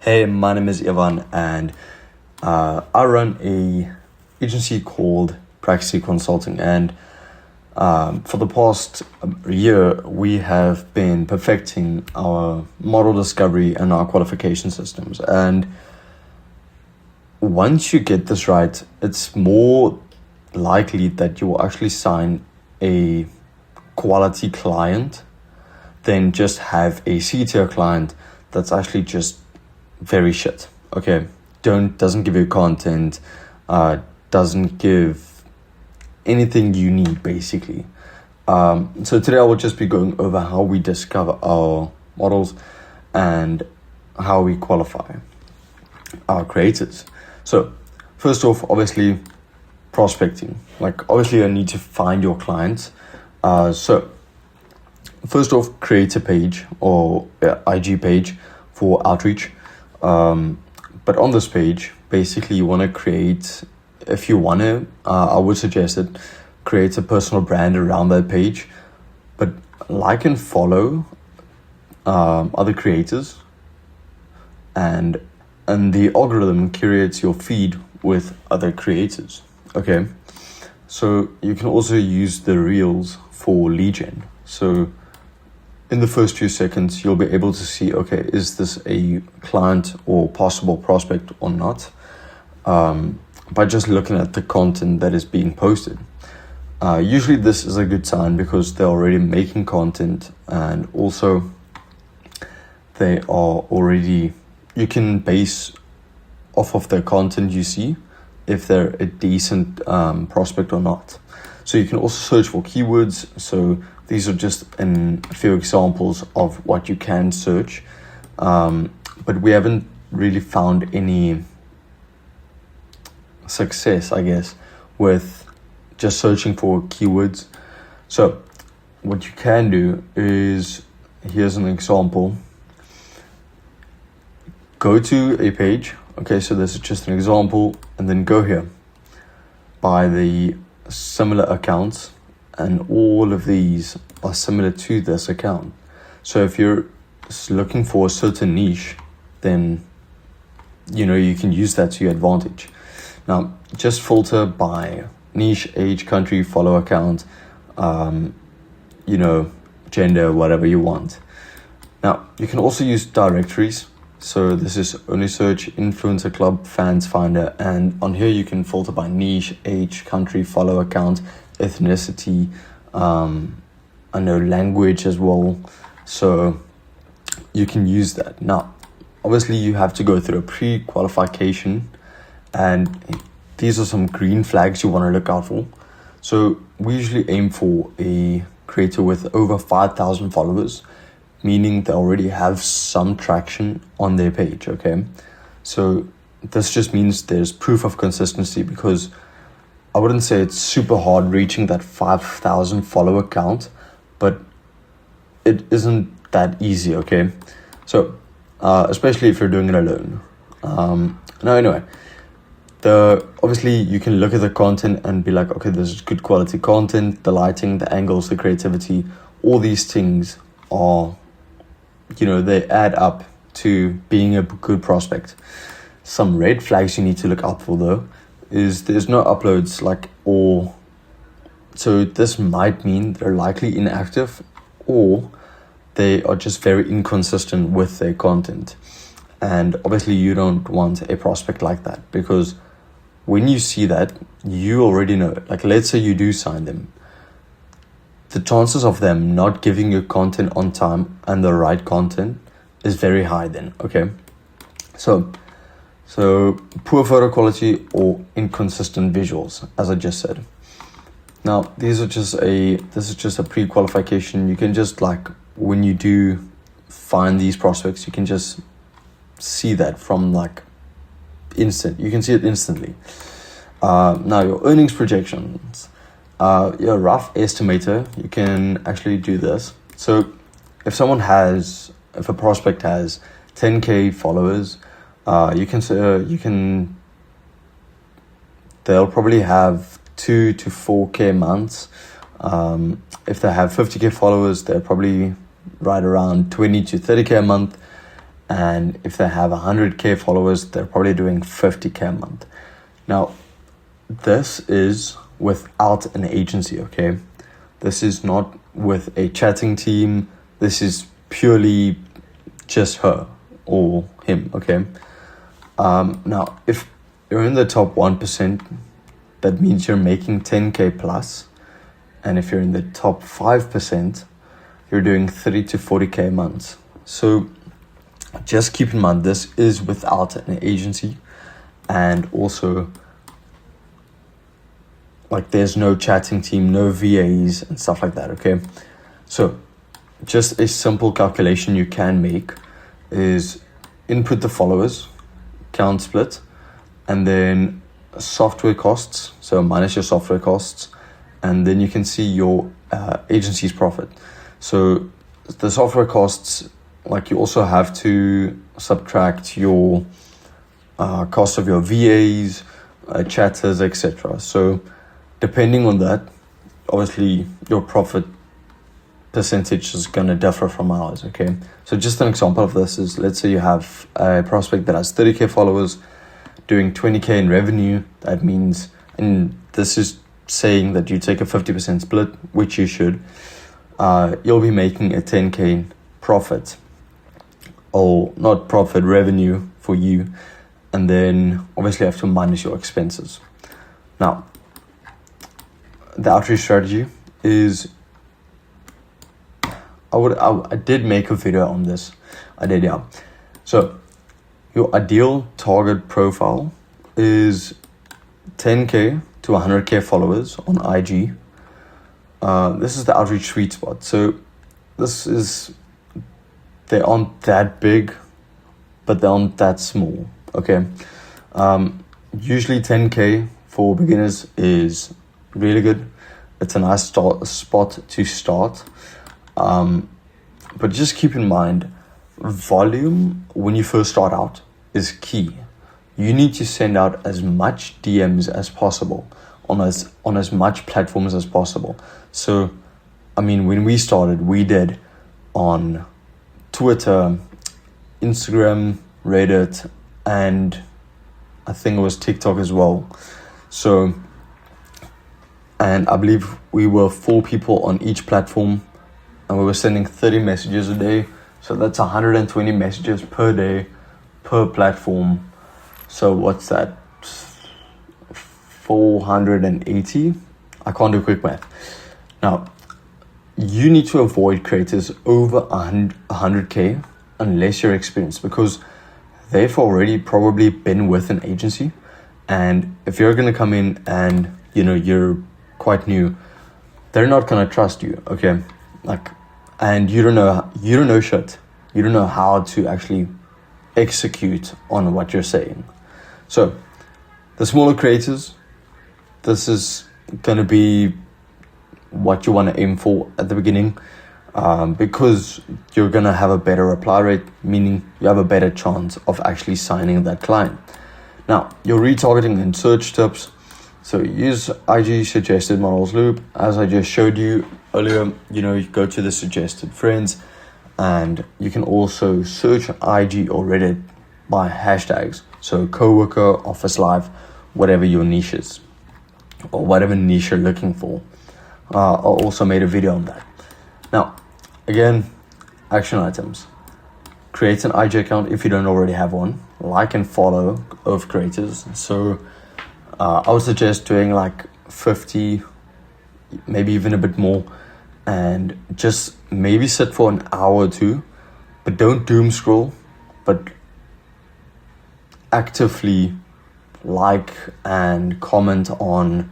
Hey, my name is Ivan, and I run a agency called Praxis Consulting. And for the past year, we have been perfecting our model discovery and our qualification systems. And once you get this right, it's more likely that you will actually sign a quality client than just have a C-tier client that's actually just very shit. Okay, doesn't give you content, doesn't give anything you need basically. So today I will just be going over how we discover our models and how we qualify our creators. So first off, obviously prospecting. Like obviously you need to find your clients. So first off, create a page or IG page for outreach. But on this page, basically you want to create, if you want to, I would suggest it, create a personal brand around that page, but like and follow other creators, and the algorithm curates your feed with other creators. Okay, so you can also use the reels for lead gen. So in the first few seconds, you'll be able to see, okay, is this a client or possible prospect or not? By just looking at the content that is being posted. Usually this is a good sign because they're already making content, and also they are already, you can base off of the content you see if they're a decent prospect or not. So you can also search for keywords. So these are just a few examples of what you can search, but we haven't really found any success, I guess, with just searching for keywords. So what you can do is, here's an example. Go to a page. Okay, so this is just an example, and then go here by the similar accounts, and all of these are similar to this account. So if you're looking for a certain niche, then you can use that to your advantage. Now just filter by niche, age, country, follow account, gender, whatever you want. Now you can also use directories. So this is only search, influencer club, fans finder, and on here you can filter by niche, age, country, follow account, ethnicity, I know language as well. So you can use that. Now obviously you have to go through a pre-qualification, and these are some green flags you want to look out for. So we usually aim for a creator with over 5,000 followers, meaning they already have some traction on their page. Okay, so this just means there's proof of consistency, because I wouldn't say it's super hard reaching that 5,000 follower count, but it isn't that easy. Okay, so especially if you're doing it alone. Now anyway, obviously you can look at the content and be like, okay, this is good quality content, the lighting, the angles, the creativity, all these things are, they add up to being a good prospect. Some red flags you need to look out for though is there's no uploads, so this might mean they're likely inactive, or they are just very inconsistent with their content. And obviously you don't want a prospect like that, because when you see that, you already know, like let's say you do sign them, the chances of them not giving you content on time and the right content is very high then. Okay, so poor photo quality or inconsistent visuals, as I just said. Now this is just a pre-qualification. You can just, like, when you do find these prospects, you can just see that from you can see it instantly. Now your earnings projections, your rough estimator, you can actually do this. So if a prospect has 10k followers, they'll probably have 2 to 4k months. If they have 50k followers, they're probably right around 20 to 30k a month. And if they have 100K followers, they're probably doing 50K a month. Now, this is without an agency, okay? This is not with a chatting team. This is purely just her or him, okay? Now, if you're in the top 1%, that means you're making 10K plus. And if you're in the top 5%, you're doing 30 to 40K a month. So just keep in mind, this is without an agency, and also like there's no chatting team, no VAs and stuff like that, okay? So just a simple calculation you can make is input the followers, count split, and then software costs, so minus your software costs, and then you can see your agency's profit. So the software costs, like you also have to subtract your cost of your VAs, chatters, etc. So depending on that, obviously your profit percentage is going to differ from ours, okay? So just an example of this is, let's say you have a prospect that has 30K followers doing 20K in revenue. That means, and this is saying that you take a 50% split, which you should, you'll be making a 10K profit, or not profit, revenue for you, and then obviously you have to minus your expenses. Now, the outreach strategy is, I did make a video on this. I did, yeah. So your ideal target profile is 10K to 100K followers on IG. This is the outreach sweet spot. So they aren't that big, but they aren't that small, okay? Usually 10K for beginners is really good. It's a nice spot to start. But just keep in mind, volume when you first start out is key. You need to send out as much DMs as possible on as much platforms as possible. So, I mean, when we started, we did on Twitter, Instagram, Reddit, and I think it was TikTok as well. So, and I believe we were 4 people on each platform, and we were sending 30 messages a day. So that's 120 messages per day, per platform. So what's that? 480? I can't do quick math. Now, you need to avoid creators over 100K unless you're experienced, because they've already probably been with an agency. And if you're going to come in and, you're quite new, they're not going to trust you, okay? And you don't know shit. You don't know how to actually execute on what you're saying. So the smaller creators, this is going to be what you want to aim for at the beginning, because you're going to have a better reply rate, meaning you have a better chance of actually signing that client. Now, your retargeting and search tips. So use IG suggested models loop. As I just showed you earlier, you go to the suggested friends, and you can also search IG or Reddit by hashtags. So coworker, office life, whatever your niche is, or whatever niche you're looking for. I also made a video on that. Now, again, action items. Create an IG account if you don't already have one. Like and follow of creators. So I would suggest doing like 50, maybe even a bit more, and just maybe sit for an hour or two, but don't doom scroll, but actively like and comment on,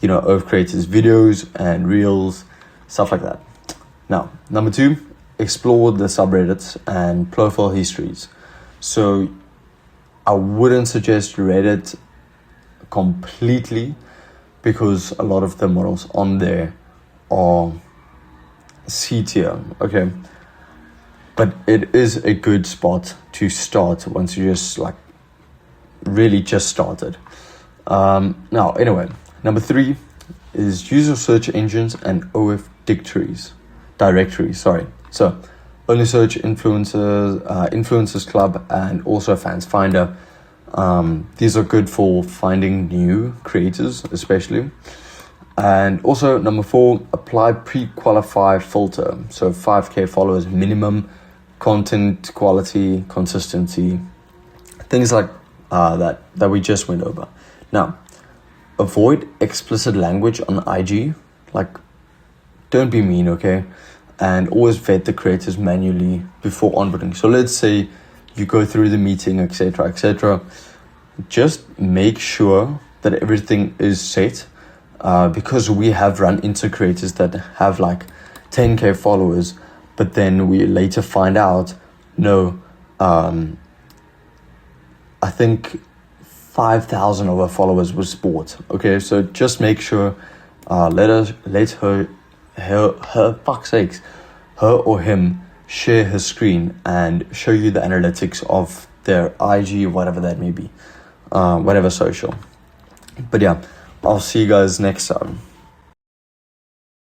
of creators' videos and reels, stuff like that. Now, number 2, explore the subreddits and profile histories. So I wouldn't suggest Reddit completely, because a lot of the models on there are C tier, okay? But it is a good spot to start once you just really just started. Now, anyway, number 3 is use your search engines and OF directories. So Only Search Influencers, Influencers Club, and also Fans Finder. These are good for finding new creators, especially. And also, number 4, apply pre-qualified filter. So 5K followers minimum, content quality, consistency, things like that we just went over. Now, avoid explicit language on IG. Like, don't be mean, okay? And always vet the creators manually before onboarding. So let's say you go through the meeting, etc., etc. Just make sure that everything is set. Because we have run into creators that have like 10K followers, but then we later find out, no, I think 5,000 of our followers was bought. Okay, so just make sure, let her, fuck's sakes, her or him share his screen and show you the analytics of their IG, whatever that may be, whatever social. But yeah, I'll see you guys next time.